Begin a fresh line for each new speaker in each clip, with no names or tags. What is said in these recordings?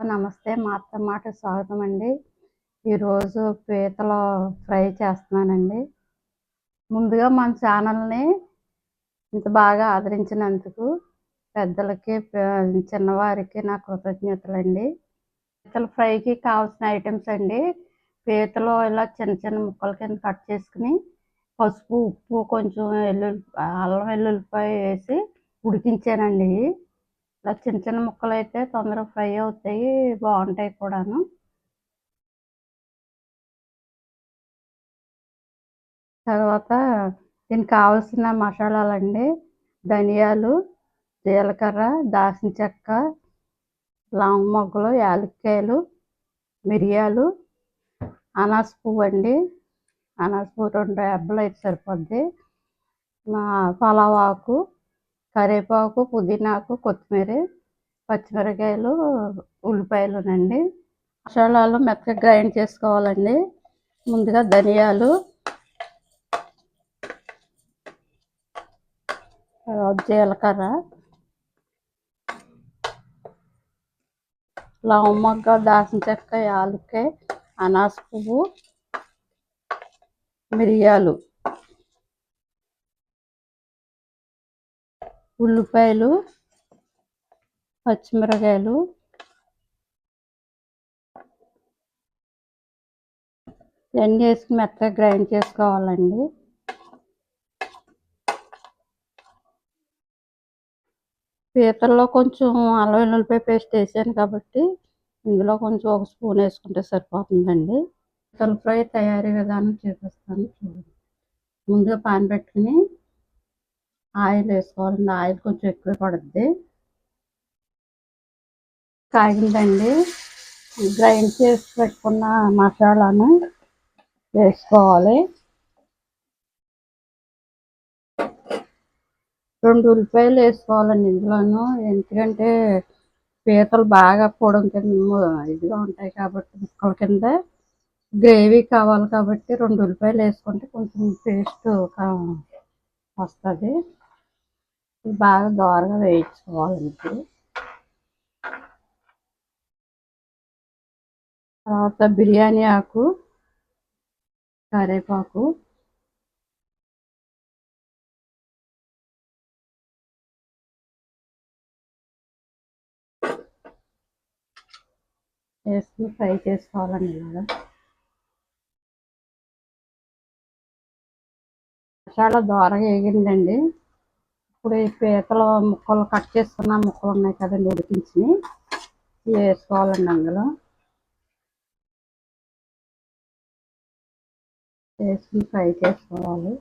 నమస్తే. మా అత్త మాటకి స్వాగతం అండి. ఈరోజు పీతల ఫ్రై చేస్తున్నానండి. ముందుగా మన ఛానల్ని ఇంత బాగా ఆదరించినందుకు పెద్దలకి చిన్నవారికి నా కృతజ్ఞతలండి. పీతల ఫ్రైకి కావాల్సిన ఐటమ్స్ అండి. పీతలు ఇలా చిన్న చిన్న ముక్కల కింద కట్ చేసుకుని పసుపు, ఉప్పు, కొంచెం అల్లం వెల్లుల్లిపాయ వేసి ఉడికించానండి. ఇలా చిన్న చిన్న ముక్కలు అయితే తొందరగా ఫ్రై అవుతాయి, బాగుంటాయి కూడాను. తర్వాత దీనికి కావాల్సిన మసాలాలండి: ధనియాలు, జీలకర్ర, దాల్చిన చెక్క, లవంగ మొగ్గలు, యాలక్కాయలు, మిరియాలు, అనాస పువ్వు అండి. అనాస పువ్వు 2 రెబ్బలు అయితే సరిపోద్ది. పలావాకు, కరివేపాకు, పుదీనాకు, కొత్తిమీర, పచ్చిమిరకాయలు, ఉల్లిపాయలునండి. మసాలాలు మెత్తగా గ్రైండ్ చేసుకోవాలండి. ముందుగా ధనియాలు, జీలకర్ర, లవంగ మొగ్గ, దాల్చిన చెక్క, యాలక్కాయ, అనాస పువ్వు, మిరియాలు, ఉల్లిపాయలు, పచ్చిమిరకాయలు, ఇవన్నీ వేసి మెత్తగా గ్రైండ్ చేసుకోవాలండి. పీతల్లో కొంచెం అల్లం వెల్లుల్లిపాయ పేస్ట్ వేసాను కాబట్టి ఇందులో కొంచెం 1 స్పూన్ వేసుకుంటే సరిపోతుందండి. పీతల ఫ్రై తయారీ విధానం చూపిస్తాను చూడండి. ముందుగా పాన్ పెట్టుకుని ఆయిల్ వేసుకోవాలండి. ఆయిల్ కొంచెం ఎక్కువ పడుద్ది. కాగిందండి. గ్రైండ్ చేసి పెట్టుకున్న మసాలాను వేసుకోవాలి. 2 ఉల్లిపాయలు వేసుకోవాలండి ఇందులోను. ఎందుకంటే పీతలు బాగా పొడం కింద ఇదిగా ఉంటాయి కాబట్టి ముక్కల కింద గ్రేవీ కావాలి కాబట్టి 2 ఉల్లిపాయలు వేసుకుంటే కొంచెం టేస్ట్ వస్తుంది. బాగా దోరగా వేయించుకోవాలండి. తర్వాత బిర్యానీ ఆకు, కరివేపాకు, వేసుకుని ఫ్రై చేసుకోవాలండి. ఇలాగా మసాలా దోరగా వేగిందండి. ఇప్పుడు ఈ పీతల ముక్కలు కట్ చేసుకున్న ముక్కలు ఉన్నాయి కదండి ఉడికించి, ఇవి వేసుకోవాలండి. అందులో వేసుకుని ఫ్రై చేసుకోవాలి.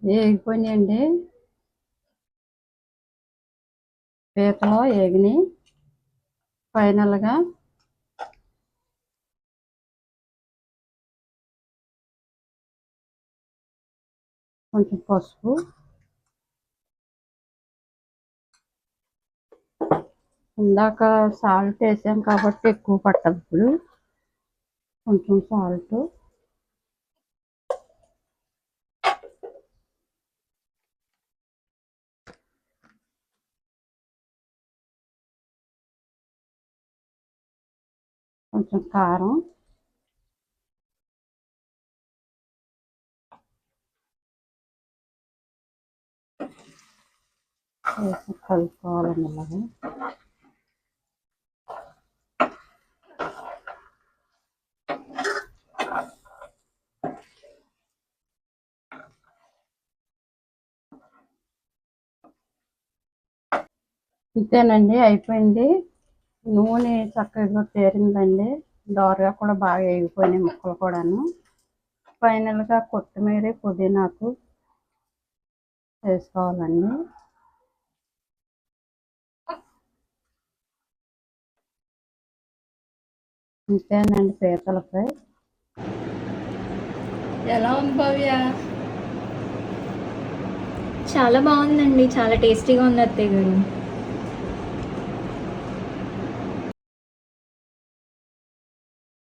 వేగిపోయినాయండి. పీతలు వేగినాయి. ఫైనల్గా కొంచెం పసుపు, ఇందాక సాల్ట్ వేసాం కాబట్టి ఎక్కువ పట్టదు. ఇప్పుడు కొంచెం సాల్ట్, కొంచెం కారం, వేసి కలుపుకోవాలండి. అలాగే ఇంతేనండి, అయిపోయింది. నూనె చక్కగా తేరిందండి. దోరగా కూడా బాగా వేగిపోయినాయి ముక్కలు కూడాను. ఫైనల్గా కొత్తిమీర, పుదీనాకు వేసుకోవాలండి. ఇంతేనండి పీతల ఫ్రై.
ఎలా ఉంది భవ్య? చాలా బాగుందండి. చాలా టేస్టీగా ఉంది అత్తయ్య గారు.